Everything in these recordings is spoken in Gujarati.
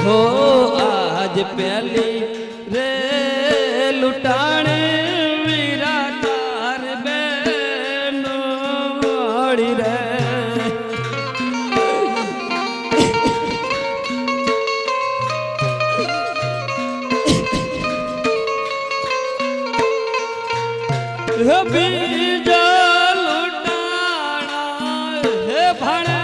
हो आज पहली रे लुटाने वीरा तार बेनोड़ी रे बीजा लुटाना है भणे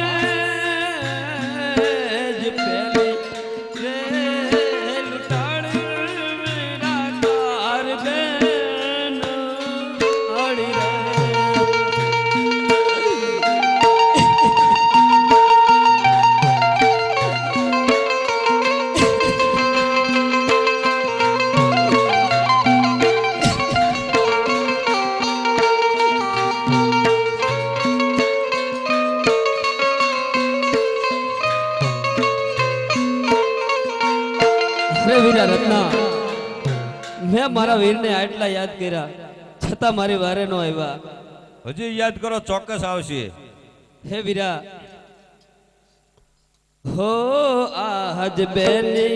मैं मारा वीर ने आटला याद करा छता मारी वारे नो आव्या हजी याद करो चौक्कस आवशे हे वीरा हो आज बेली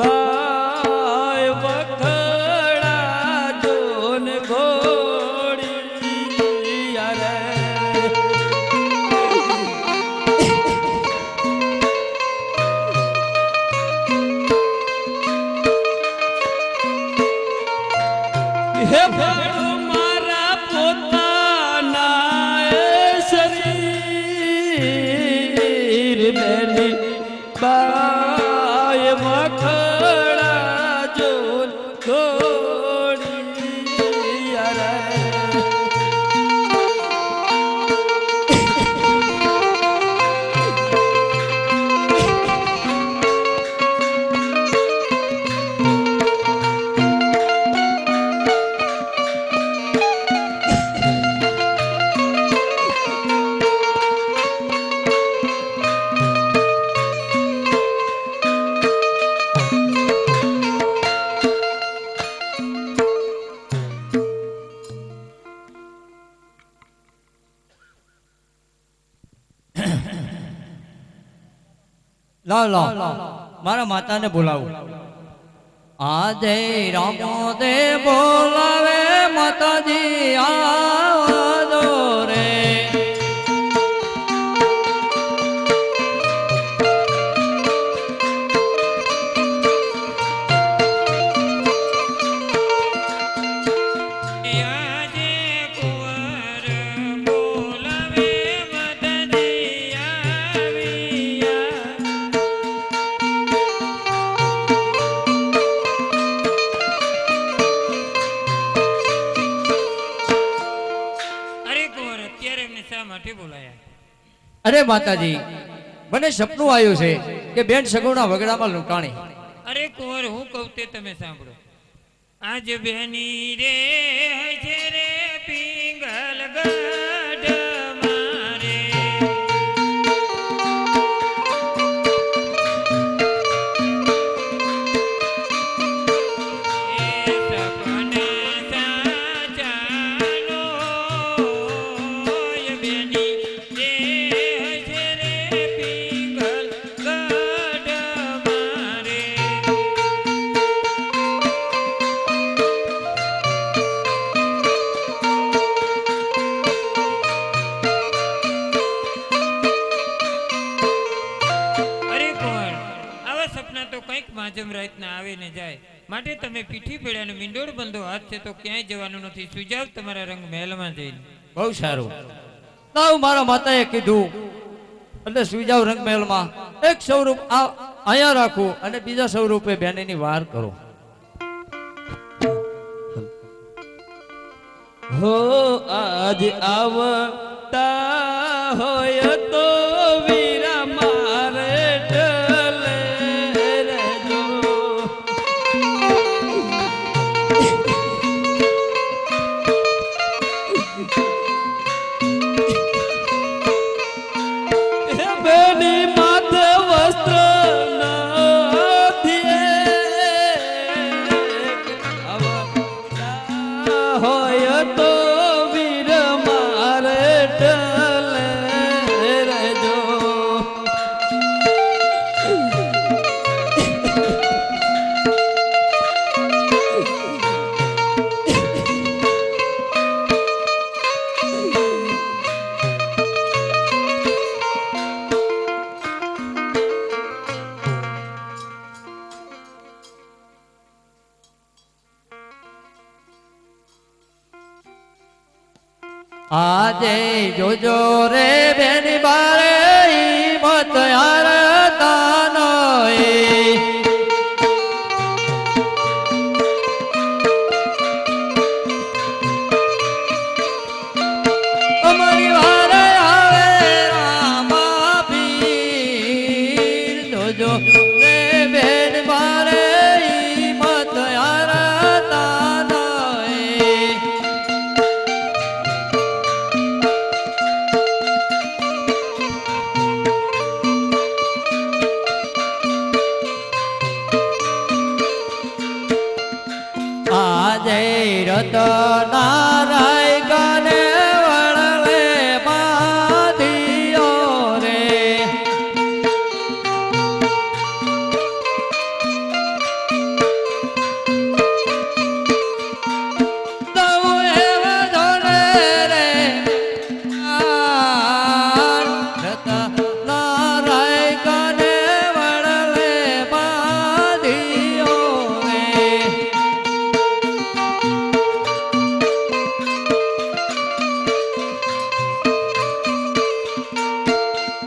बाय वखड़ा जोन घोड़ी यारे हे मारा पोताना शरीर बेली बाय मखड़ा जोन घोड़ी यारे લાવ લાવ મારા માતાને બોલાવું. આજે રામો દે બોલાવે માતાજી આવજો રે. આજે કુંવર બોલાવે મદદી આવ્યા. અરે કુંવર અત્યારે એમને શા માટે બોલાયા? અરે માતાજી, મને સપનું આવ્યું છે કે બેન સગુણા વગડામાં લૂંટાણી. અરે કુંવર હું કહું તે તમે સાંભળો. આજ બેની રે છે રે પિંગલ ગઢ મારે. એ સપના સાચાનો એ બેની રે છે રે પિંગલ ગઢ મારે. અરે કુંવર, આવા સપના તો કંઈક માજમ રાતના આવે ને જાય. માટે તમે પીઠી પીડાનો મીંડોળ બંધો હાથ છે તો ક્યાંય જવાનું નથી. સુજાવ તમારા રંગ મહેલમાં જઈને. બહુ સારું. લાવ મારા માતાએ કીધું એટલે સુઈ જાવ રંગમહેલમાં. એક સ્વરૂપ અહીંયા રાખું અને બીજા સ્વરૂપે બેનની વાર કરો. હો આજ આવતા હોય તો વીરા મારે ઢલે રહેજો. હે બેની માથે વસ્ત્ર આવતા હોય તો વીર મારે ઢલે રહેજો. આજે જોજો રે બેની બારે મત હારતા નહીં. અમારી વારે આવે રામા પીર. જોજો રે બેન બારે મત હારતા નહીં. આજે રતનારાય ગાને વળલે બાંધ્યો રે. દઉં એવા જોડે રે રતનારાય ગાને વળલે બાંધ્યો રે.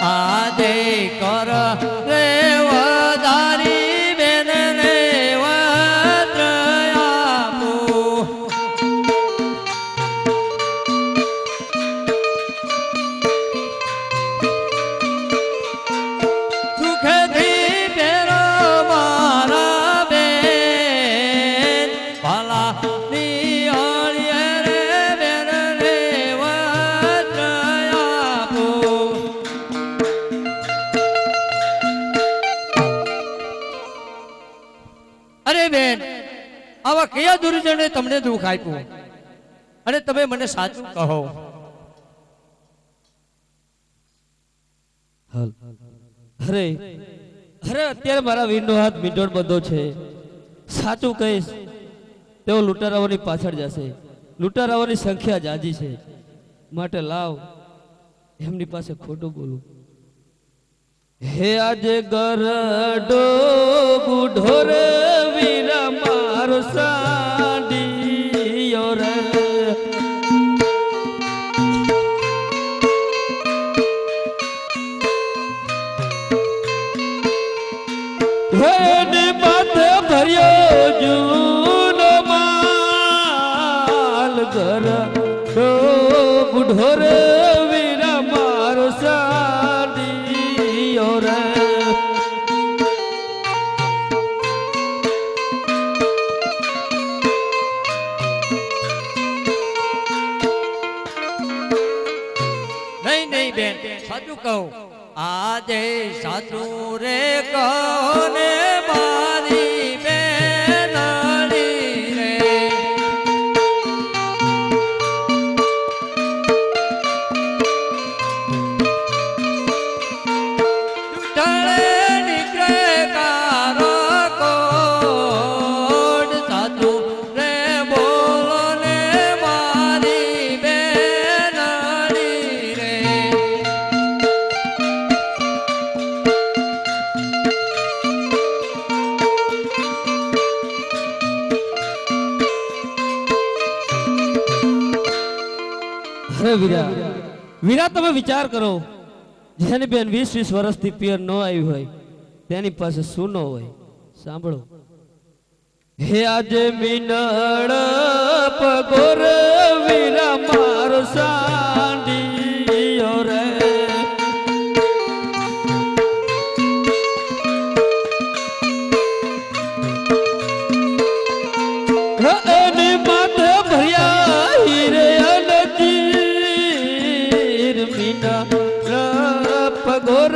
આજે કર રે વધારી બેન રે વસ્ત્ર આપું. સુખથી પહેરો મારા બેન ભલા નિહાળીએ રે બેન રે વસ્ત્ર આપું. અરે બેન, આવા કયા દુર્જને તમને દુઃખ આપ્યું અને તમે મને સાચું કહો. અરે અરે અત્યારે મારા વીરનો હાથ મીંડોળ બધો છે. સાચું કહીશ તેઓ લૂંટારાઓની પાછળ જશે. લૂંટારાઓની સંખ્યા જાજી છે, માટે લાવ એમની પાસે ખોટું બોલું. હે આજે ગરડો બુઢો રે વીરા મારો સાંડિયો રે. હેને માથે ભર્યો જૂનો માલ ગરડો બુઢો રે વીરા મારો સાંડિયો રે. નહીં નહીં બેન, સાચું કહું. આજે સાચું રે કોને મારી બેનડી રે. દુષ્ટળે નીકળે કારો કોડ. સાચું રે બોલો ને મારી બેનડી રે. અરે વીરા, વીરા તમે વિચાર કરો. જેની બેન 20-20 વર્ષથી પિયર ન આવી હોય તેની પાસે શું ન હોય. સાંભળો. હે આજે મીનળ પગોર વીરા મારો સાંડિયો રે. એની માથે ભર્યા હીરે અનજીર મીનળ પગોર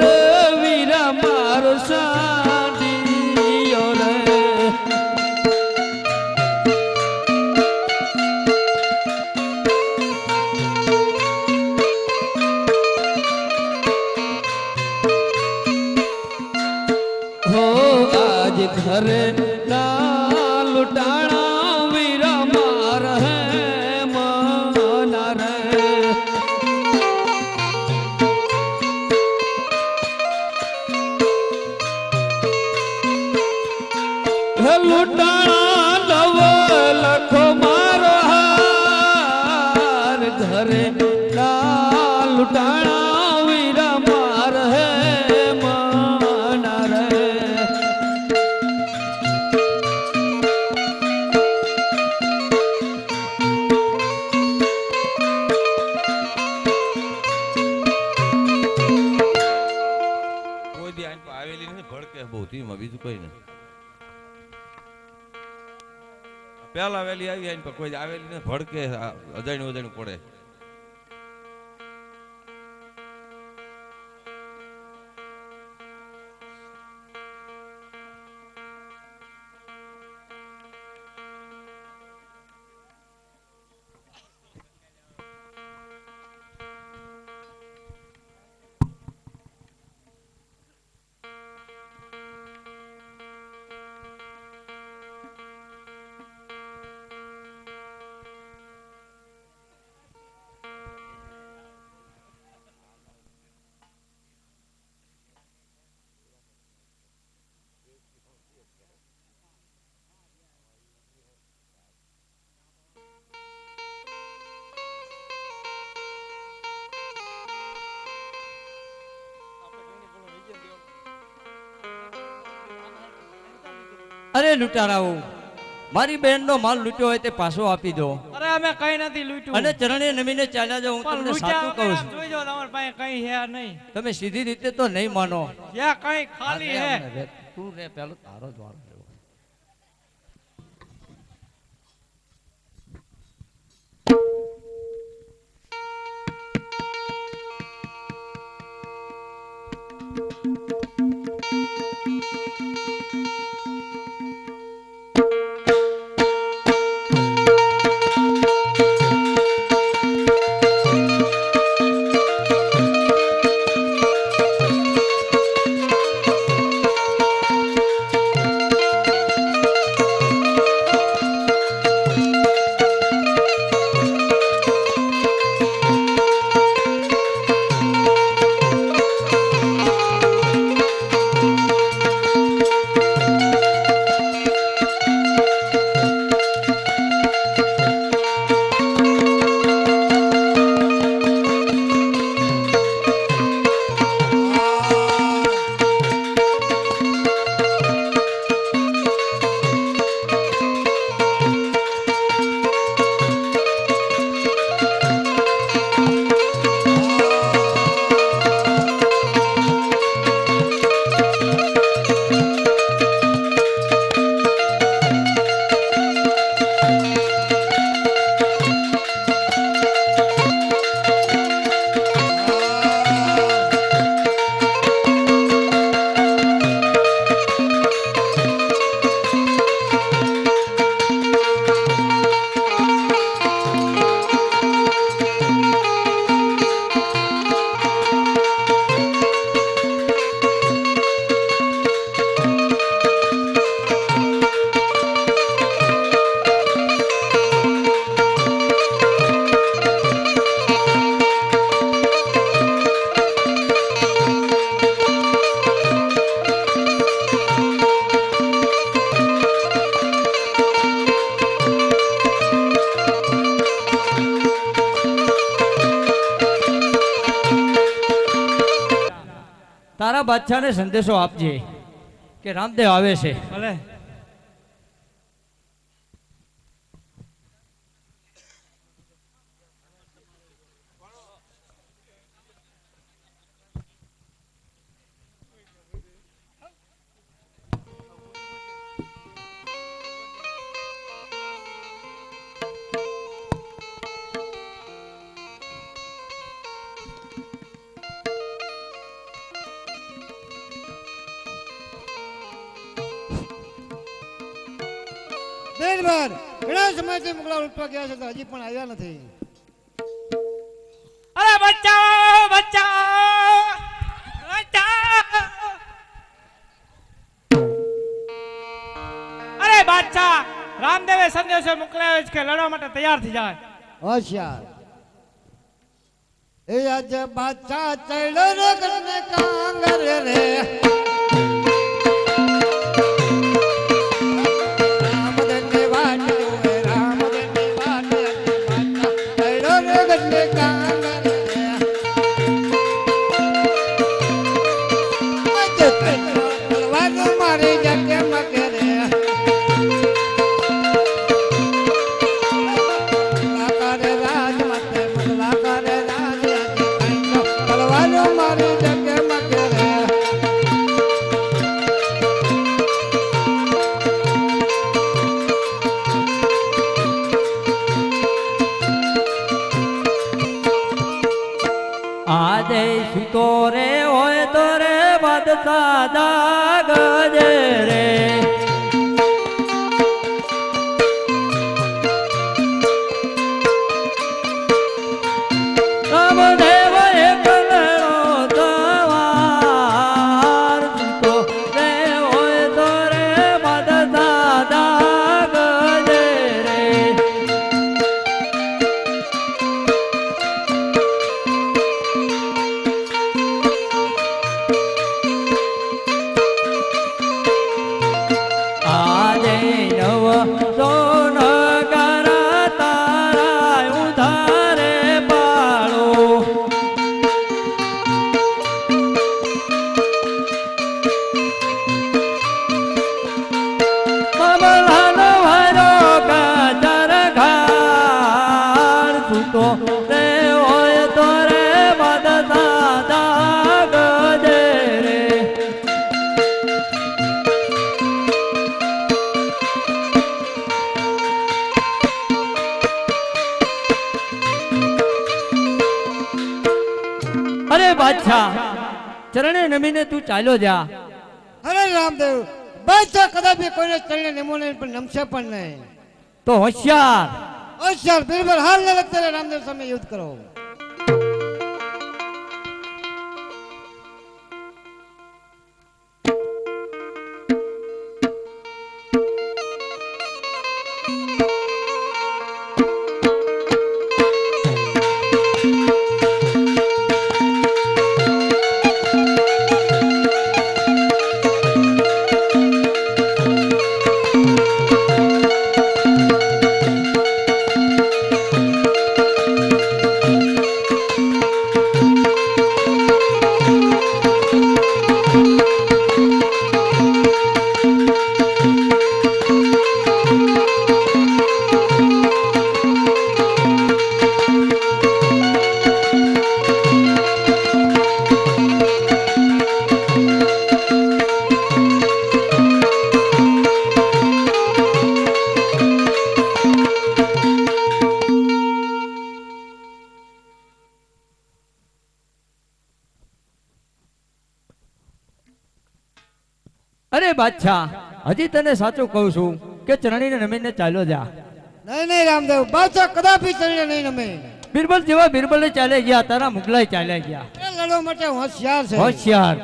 વીરા મારો સાંડિયો રે. હો આજ ઘરે ના લુટાણા વીરા માર હે મના રે. હે લુટાણા નવ લખો મારો હાર ઘરે ના લુટાણા વીરા માર હે મના રે. કોઈ દી આની પાસે આવેલી નથી ભડકે બહુ ધીમાં, બીજું કોઈ નહીં. પેલા આવેલી આવી આની પાસે કોઈ આવેલી નથી ભડકે અજાણ્યું પડે. અરે લૂંટારાઓ, મારી બેન નો માલ લૂંટ્યો હોય તે પાછો આપી દો. અરે અમે કઈ નથી લૂંટ્યું. અને ચરણે નમીને ચાલ્યા જાઓ. હું પણ તમને સાચું કહું છું. જોઈ જાઓ, તમારી પાસે કઈ હે નહીં. તમે સીધી રીતે તો નહીં માનો. જ્યાં કઈ ખાલી હે. તું રે પેલો તારો જ વારો છે. મારા બાદશાહને સંદેશો આપજે કે રામદેવ આવે છે. ભલે. દિનભર ઘણા સમયથી મુગલા ઉઠવા ગયા છે તો હજી પણ આવ્યા નથી. અરે બચાવો બચાવો બચાવો! અરે બાદશાહ, રામદેવે સંદેશો મોકલાવ્યો છે કે લડવા માટે તૈયાર થઈ જાય. હોશિયાર એ આજ બાદશાહ ચડ્યો રે કને કાંગર રે રામદેવની વાટ જોવે, રામદેવની વાટ બાદશાહ ચડ્યો રે કને કાંગર રે આજ તલવાનું મારી જકે મકે રે કરે રાજ માતે મગલા કરે રાજ તલવાનો મારી જગે મકે રે આજે સુતો રે હોય તો રે બાદશાહ જાગજે રે. રામદેવ એકલો સવાર સુતો રે હોય તો રે બાદશાહ જાગજે રે. આજે નવ સોન કરા તારા ઉધારે પાળો. બબલાનો વારો કાચર ઘાર સૂતો રે હોય તો રે બાદશાહ જાગજે રે. અરે બાદશાહ, ચરણે નમીને તું ચાલ્યો જા. અરે રામદેવ, બાદશાહ કદાપી કોઈને ચરણે નમો નહીં પણ નમશે પણ નહીં. તો હોશિયાર. હોશિયાર બિરબલ હાલ ન લગતા રામદેવ સામે યુદ્ધ કરો. અરે બાદશાહ, હજી તને સાચું કહું છું કે ચરણીને નમીને ચાલ્યો જા. નહીં નહીં રામદેવ, બાદશાહ કદાપી ચરણે નહીં નમે. બિરબલ જેવા બિરબલે ચાલ્યા ગયા, તારા મુગલાય ચાલ્યા ગયા. એ લડવા માટે હોશિયાર છે. હોશિયાર.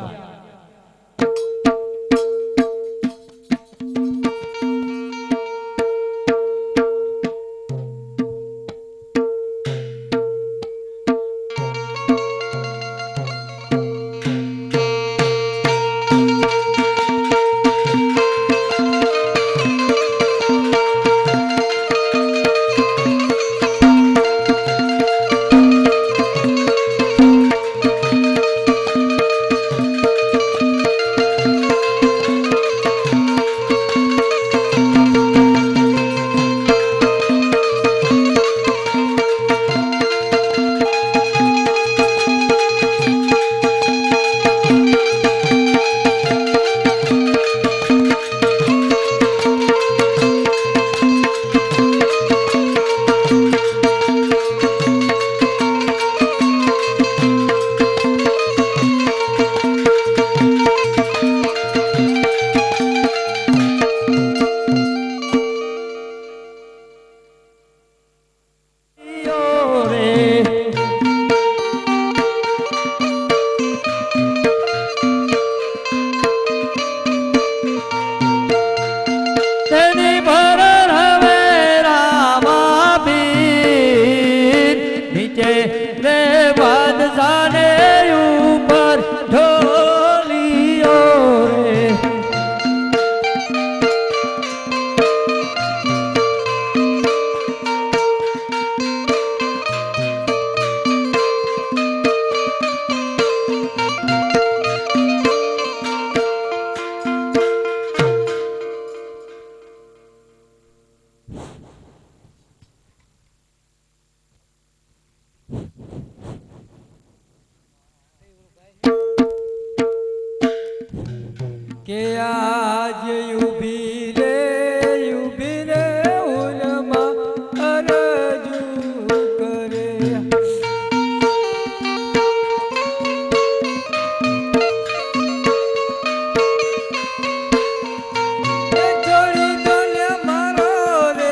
કે આજ ઊભી રે ઉરમાં અરજુ કરે છોડી દો ને મારો રે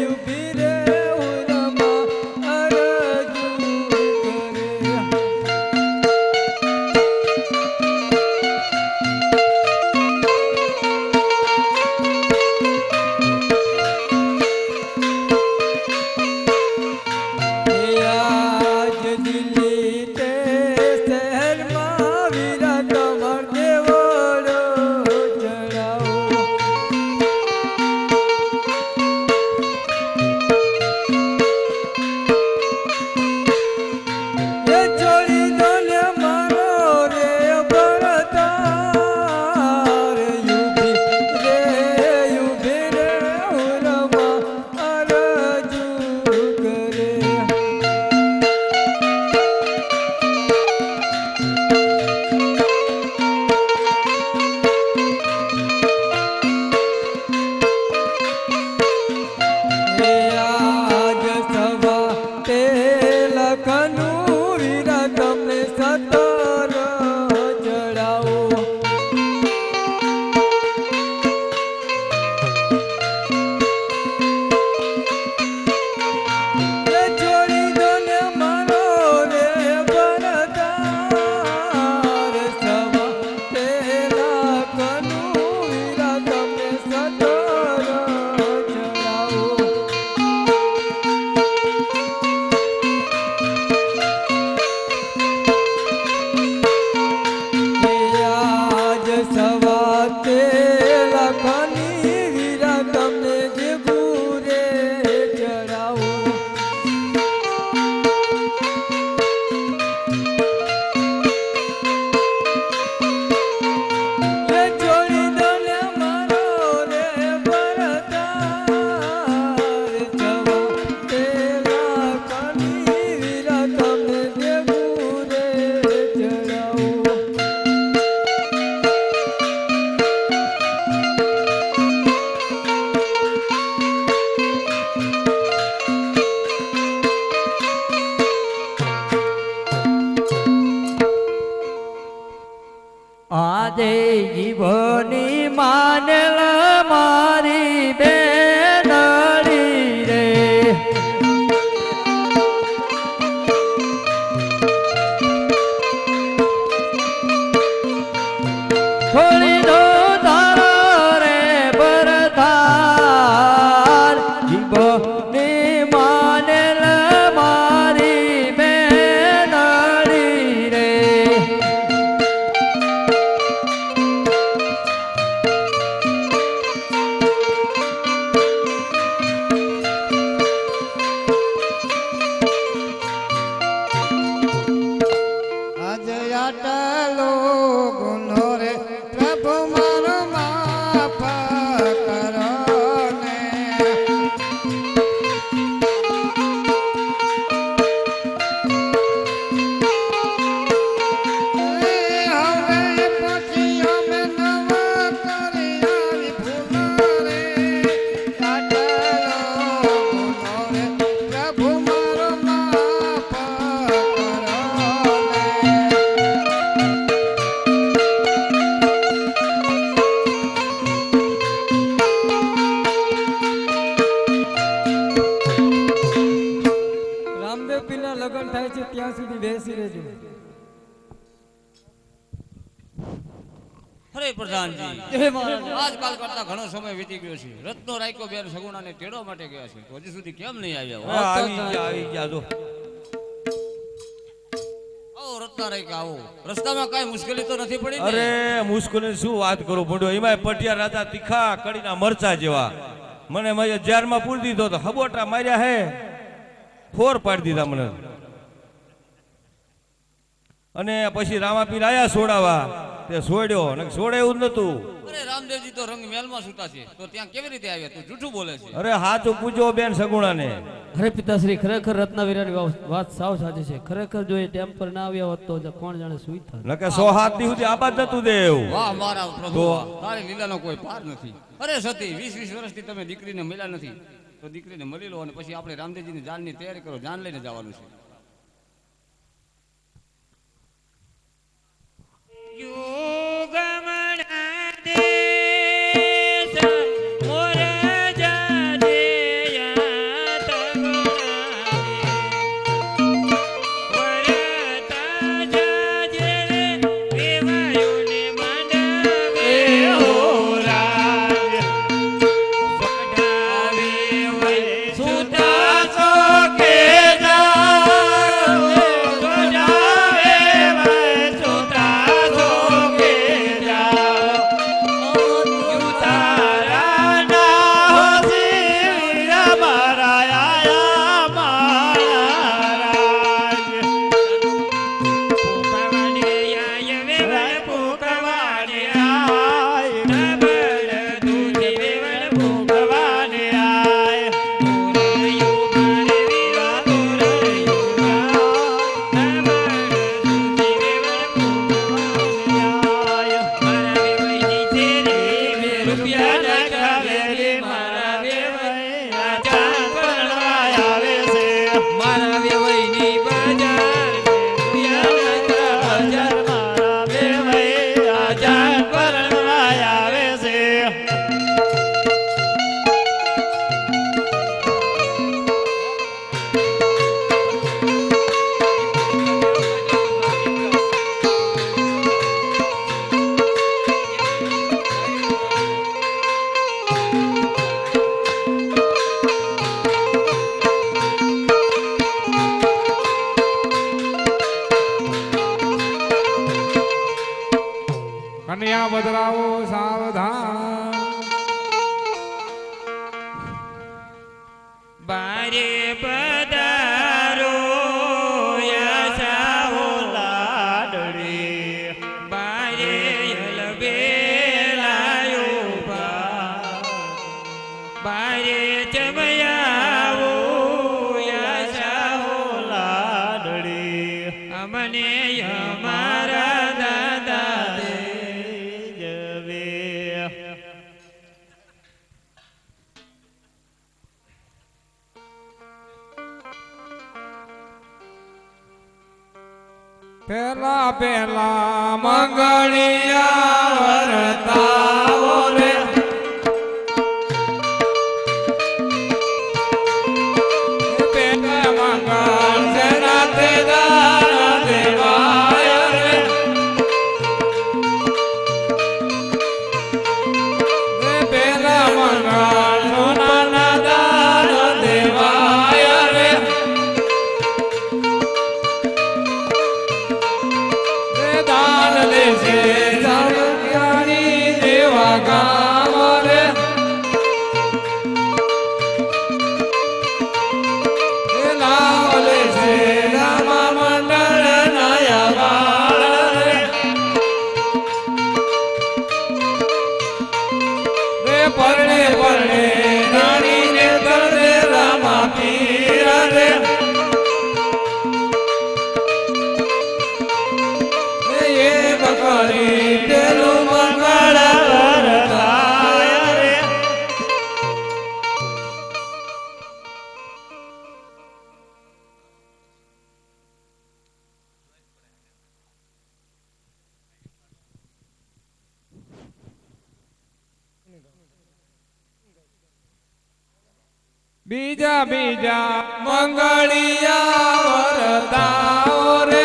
ઊભી રે ઉરમાં અરજુ કરે આજ દિલ્હી તે શહેરમાં વીરા કમર દેવડો ચડાવો એ છોડી દો ને મારો રે ભરતાર ઊભી રે ઉરમાં અરજુ કરે આજ સવા તે લખનું વીરા તમને સતર ચડાવો એ છોડી દો ને મારો રે ભરતાર સવા તે લખનું વીરા તમને સતર ચડાવો આજ સવા તે લખની વીરા તમને જે પૂરે ચડાવો એ છોડી દો ને મારો રે ભરતાર સવા તે લખની વીરા તમને જે પૂરે ચડાવો આદે જીવની માનેલ મારી બેનડી રે છોડી દો તારો રે ભરતાર જીવની માનેલ મારી બેનડી રે આજ આટલો ગુનો રે પ્રભુ મારો માફ કરો ને હવે પછી અમે નવા કરી આવી ભૂલો રે આટલો ગુનો રે પ્રભુ મારો માફ કરો ને રામદેવ પીરના લગ્ન થાય છે ત્યાં સુધી બેસી રહેજો અરે પ્રધાનજી આજકાલ કરતા ઘણો સમય વીતી ગયો છે રત્નો રાયકો બેન સગુણાને તેડવા માટે ગયા છે તો હજી સુધી કેમ નહીં આવ્યા આવી ગયા જો આવો રત્ના રાયકા આવો રસ્તામાં કાંઈ મુશ્કેલી તો નથી પડી ને? અરે મુશ્કેલી શું વાત કરું પડ્યો એમાં પટિયા રાતા તીખા કડીના મરચા જેવા મને મેં જારમાં પૂરી દીધો તો હબોટા માર્યા હે ફોર પાડી દીધા મને અને પછી રામાપીર આયા છોડાવા તે છોડ્યો ને છોડે એવું જ નતું અરે રામદેવજી તો રંગ મહેલમાં છૂટા છે તો ત્યાં કેવી રીતે આવ્યા તું જૂઠું બોલે છે અરે હાચું પૂછો બેન સગુણાને. અરે પિતાશ્રી ખરેખર રત્નાવીરાની વાત સાવ સાચી છે. ખરેખર જો એ ટેમ પર ના આવ્યા હોત તો કોણ જાણે શું થાત. નકે 100 હાથ દી સુધી આબાદ નતું દેવ. વાહ મારા પ્રભુ તો? વાહ. તારી લીલાનો કોઈ પાર નથી. અરે સતી 20 વર્ષથી તમે દીકરીને મળ્યા નથી તો દીકરીને મળી લો અને પછી આપણે રામદેવજીની જાનની તૈયારી કરો. જાન લઈને જવાનું છે. યુગમણા દેશ મોર જાદિયા તગડાવે. વરતા જાજે વેવાયોને મંડપે હો રાજ. સગડાવે વૈ સુતા ચોકે જાવે. સગડાવે વૈ સુતા ચોકે જાવ. યુતારા ના હોશી મારા આયા મારા રાજ. પૂકવાડે આય વેવળ પૂકવાડે આય. નબળ દૂધી વેવળ પૂકવાડે આય. તોરયું મારે વીરા તોરયું મા. નબળ દૂધી વેવળ પૂકવાડે આય. મારા વેવઈની તેરી વે રૂપિયા લગાવે રે. મારા વેવઈ રાજા પરણવા આવે છે. મારા વેવઈની બજાર રૂપિયા લગાવે. મારા વેવઈ રાજા પરણવા આવે છે. કન્યા બદલાવો સાવધાન. બારે પધારો યાસાઓ લાડડી. બારે હલબેલાયો બા. બારે જમયાવો યાસાઓ લાડડી. અમને અમારા દાદા દે જવે. પેલા પેલા મંગળિયા વરતાવો રે. પેલા મંગળ સેના તે દાન દેવાય રે. પેલા મંગળ સોનાના દાન દેવાય રે. દાન લેશે સામગ્રી દેવા ગામ રે. લાવ લેશે રામા મંડળ નયા બાળ રે. પરણે પરણે રાણીને દર્દે રામા પીર રે. એ બકરી પેલું મંગળ વરતાય રે. બીજા બીજા મંગળિયા વરતાઓ રે.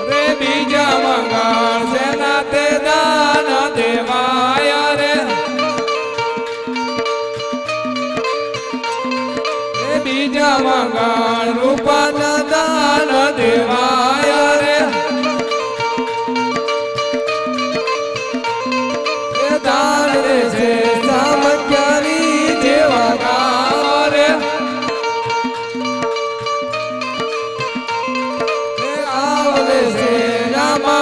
રે બીજા મંગળ સેના તે દાન દેવાય રે. રે બીજા મંગળ રૂપાના દાન દેવાય રે. દાન દેશે સામગ્રી દેવા ગામ રે. આવ લેશે રામા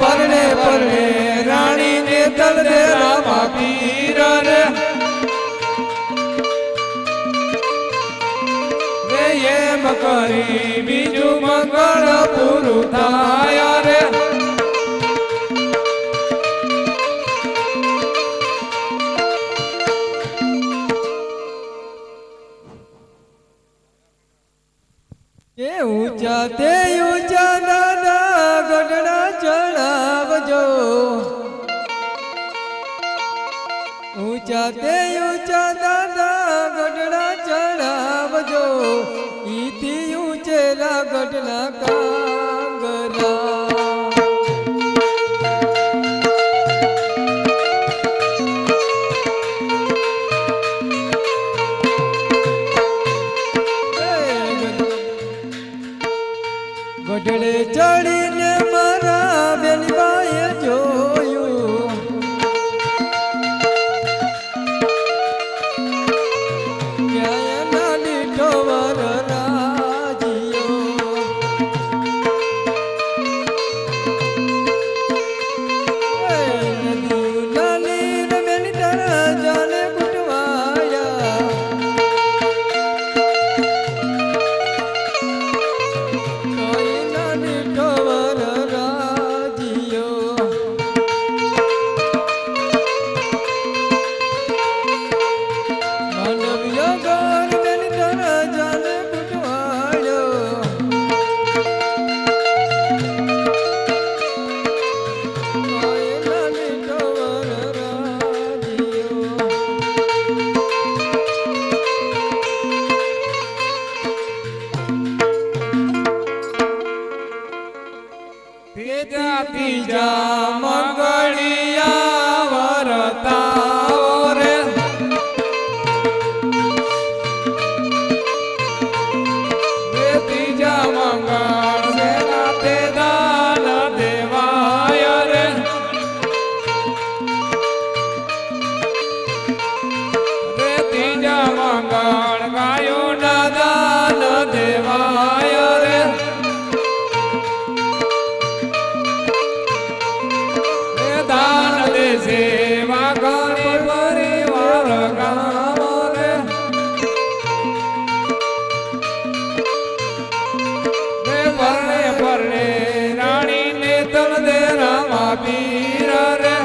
પરણે પરણે રાણીને તલદે રામા પીર રે એમ કરી બીજું મંગળ પૂરું થાય રે એ ઊંચા તે ઊંચા દાદા ગઢડા ચડાવજો ઊંચા તે ઊંચા દાદા ગઢડા ચડાવજો ઈથી ઊંચેલા ગઢના કાંગરા ગઢડે ચડીને મારા બેનબાએ જોયું ક્યાંય નાની ઠોવર રાજીયો નાની બેન તારા જાને કુટવાયા ત્રીજા મંગળિયા વરતાઓ રે ત્રીજા મંગળ સેના તે દાન દેવાય રે ત્રીજા મંગળ ગાયો ના દાન દેવાય રે દાન દે સેવા ઘણી પરિવાર ગામ રે પરણે પરણે રાણીને તલદે રામા પીર રે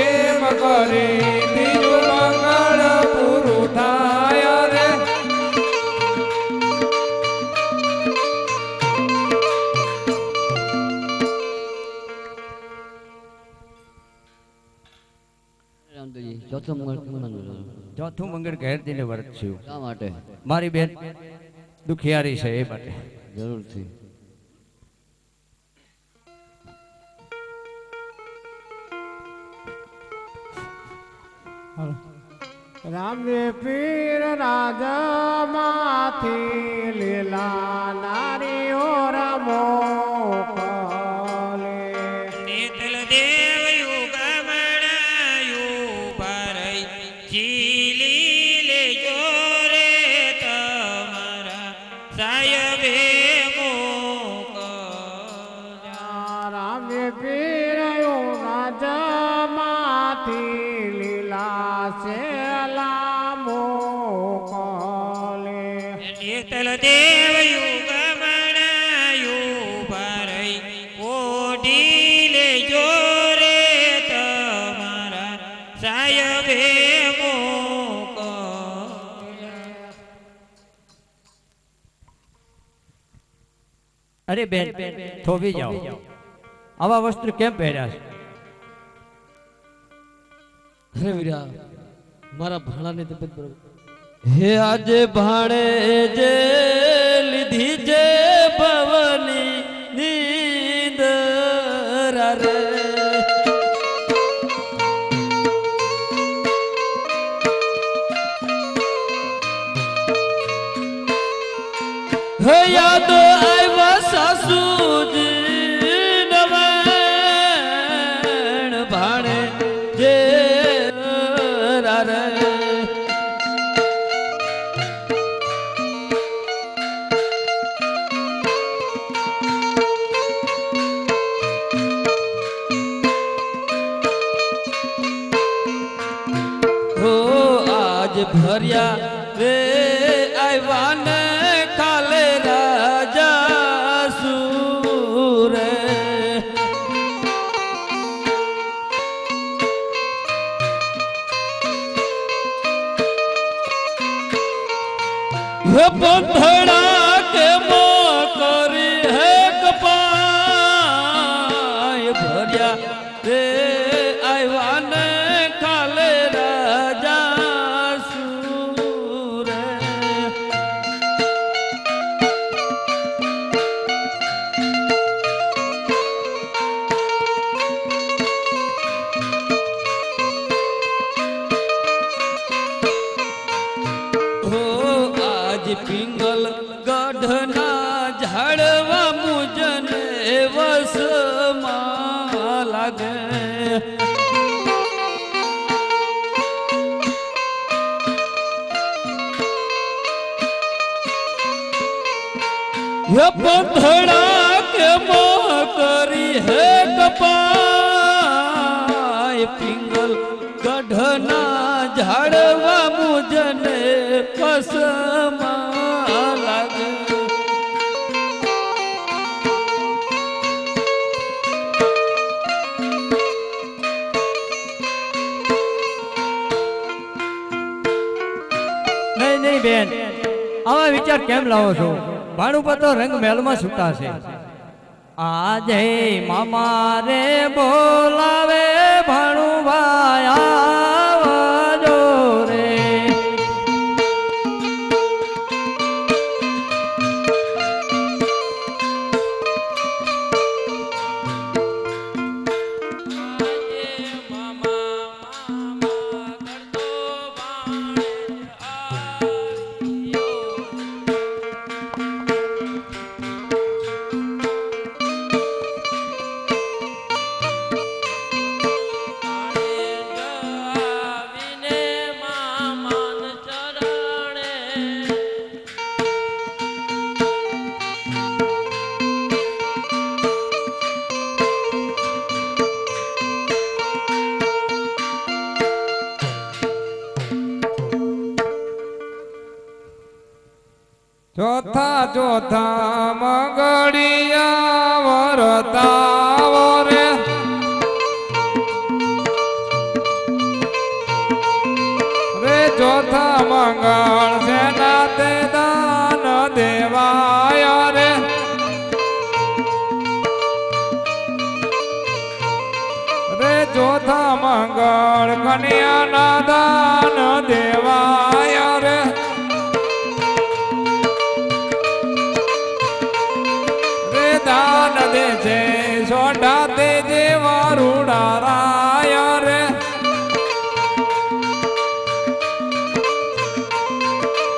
એમ કરી બીજું મંગળ પૂરું થાય રે ચોથું મંગળ ઘેર દિને વર્ત છું શા માટે? મારી બેન દુખિયારી છે એ માટે જરૂરથી. રામે પીર રાજા માથી લીલા નારીઓ રમો નેતલ દેવ યુગમણાયું ભરાઈ જીલી લેજો રે તમારા સાહેબે મોકલ્યા. રામે પીર રાજા માથી લીલા સેલા મોકલે નેતલ દેવ યુગમણાયું ભરાઈ ઓઢી લેજો રે તમારા સાહેબે મોકલ્યા. અરે બેન થોભી જાઓ આવા વસ્ત્ર કેમ પહેર્યા છે અરે વીરા મારા ભાણાની તબિયત બરોબર. હે આજે ભાણે જે લીધી જે ભવની નીંદરા રે હે યાદો આવ્યા સાસુજી નવણ ભાણે જે રે આજ ભર્યા રે આવ્યા ને કાલે રાજા સુરે હે પંથડા કે કરી હે કપાય ભર્યા રે આવ્યા ને કાલે રાજા સુરે પિંગલ ગઢના ઝાડવા મુજને વસમાં લાગે હે પંથડા કે કરી હે કપાય પિંગલ ગઢના ઝાડવા મુજને વસમાં લાગે નહીં બેન આવા વિચાર કેમ લાવો છો ભાણું પર તો રંગ મહેલમાં છૂટા છે આજે મામા રે બોલાવે ભાણું ભાઈ આવજો રે ચોથા ચોથા મગડિયા વરતાવો રે રે ચોથા મંગળ સેના તે દાન દેવાય રે રે ચોથા મંગળ કન્યાના દાન દેવાય રે દાન દે છે સોઢા તે જેવા રૂડારાય રે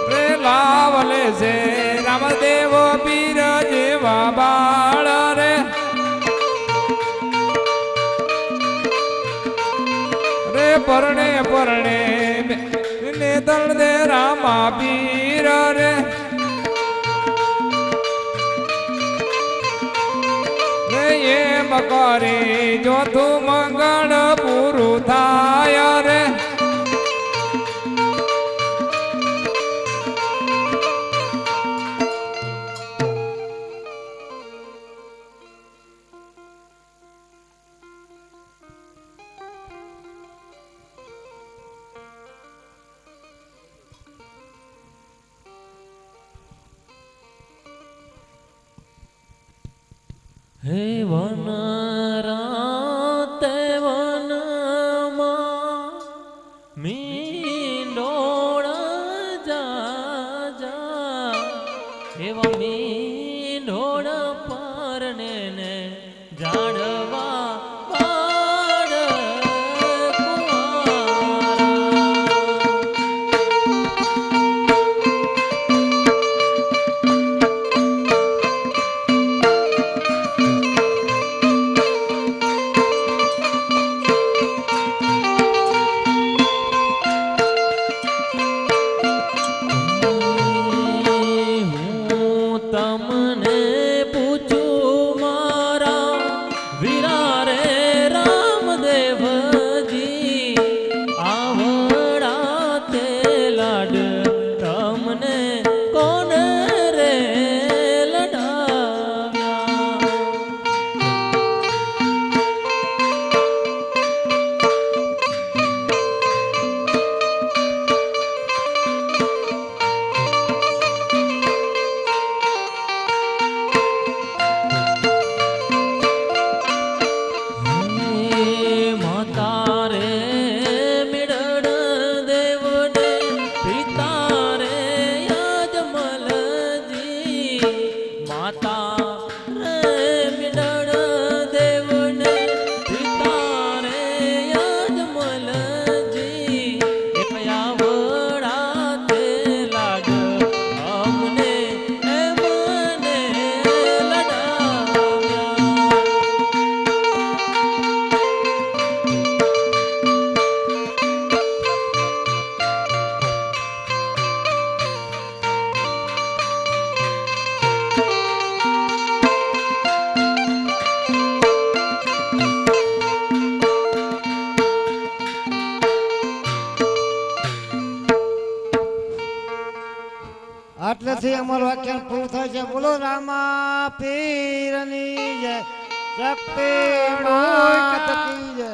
રે લાવલે છે રામદેવ પીર જેવા બાળ રે રે પરણે પરણે ને દળ દે રામા પીર રે એમ કરી ચોથું મંગળ પૂરું થાય રે હે વન રાતે વનમાં મીંડોળ જા એવા મીંડોળ પરણે ને જાડવા બાળ કુંવારા આટલેથી અમારું વાક્યાન પૂરું થાય છે. બોલો રામા પીરની જય, શક્તિ માત કી જય.